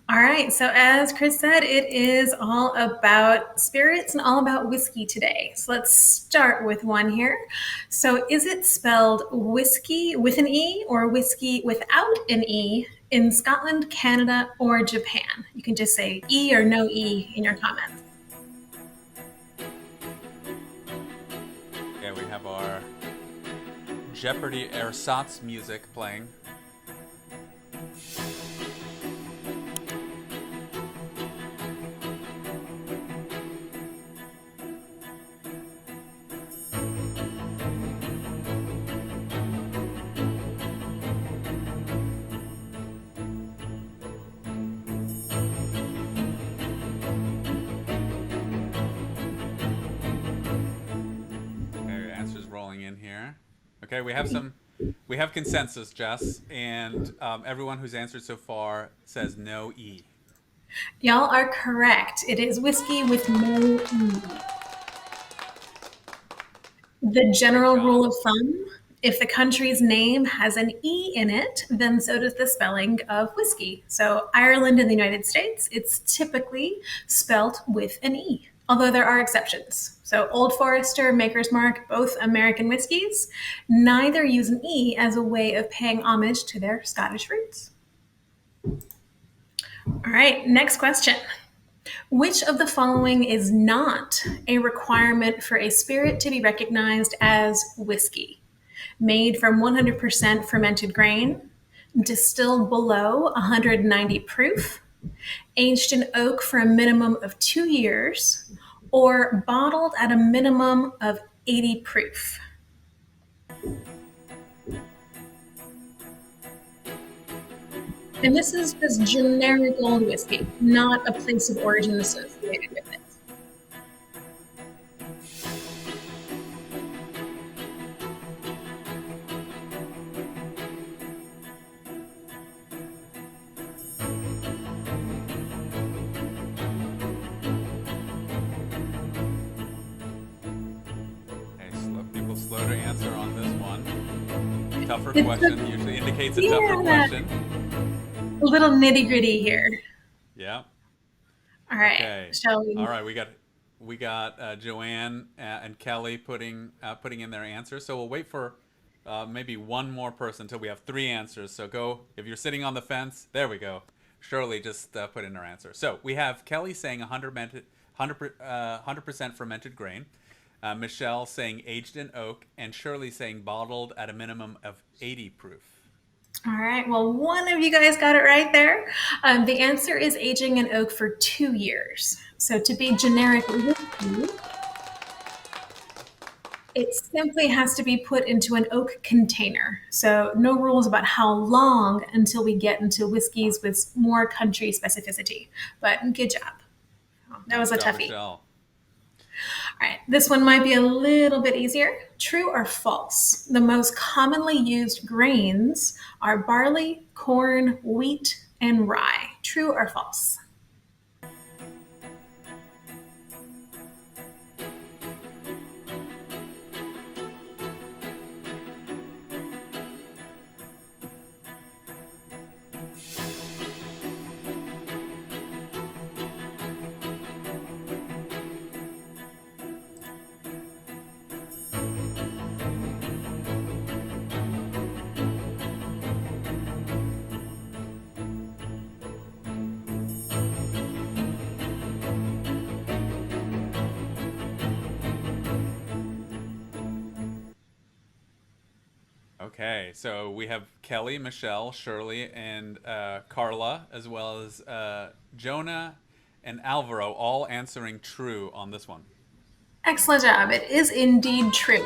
All right. So, as Chris said, it is all about spirits and all about whiskey today. So, let's start with one here. So, is it spelled whiskey with an E or whiskey without an E in Scotland, Canada, or Japan? You can just say E or no E in your comments. Okay, we have our Jeopardy ersatz music playing. Okay, answers rolling in here. Okay, we have consensus, Jess, and everyone who's answered so far says no E. Y'all are correct. It is whiskey with no E. The Great general rule job. of thumb, if the country's name has an E in it, then so does the spelling of whiskey. So, Ireland and the United States, it's typically spelt with an E, although there are exceptions. So, Old Forester, Maker's Mark, both American whiskeys, neither use an E as a way of paying homage to their Scottish roots. All right, next question. Which of the following is not a requirement for a spirit to be recognized as whiskey? Made from 100% fermented grain, distilled below 190 proof, aged in oak for a minimum of 2 years, or bottled at a minimum of 80 proof. And this is just generic old whiskey, not a place of origin associated with it. Okay, people slow to answer on this one. Tougher It's question usually indicates a tougher yeah, question. a little nitty gritty here. Yeah. All right, Okay. shall All we? right. We got Joanne and Kelly putting in their answers. So we'll wait for maybe one more person until we have three answers. So go if you're sitting on the fence. There we go. Shirley just put in her answer. So we have Kelly saying 100% fermented grain. Michelle saying aged in oak, and Shirley saying bottled at a minimum of 80 proof. All right. Well, one of you guys got it right there. The answer is aging in oak for 2 years. So to be generic whiskey, it simply has to be put into an oak container. So no rules about how long until we get into whiskeys with more country specificity. But good job. That was Nice a job, toughie. Michelle. All right, this one might be a little bit easier. True or false? The most commonly used grains are barley, corn, wheat, and rye. True or false? Okay, so we have Kelly, Michelle, Shirley, and Carla, as well as Jonah and Alvaro, all answering true on this one. Excellent job. It is indeed true.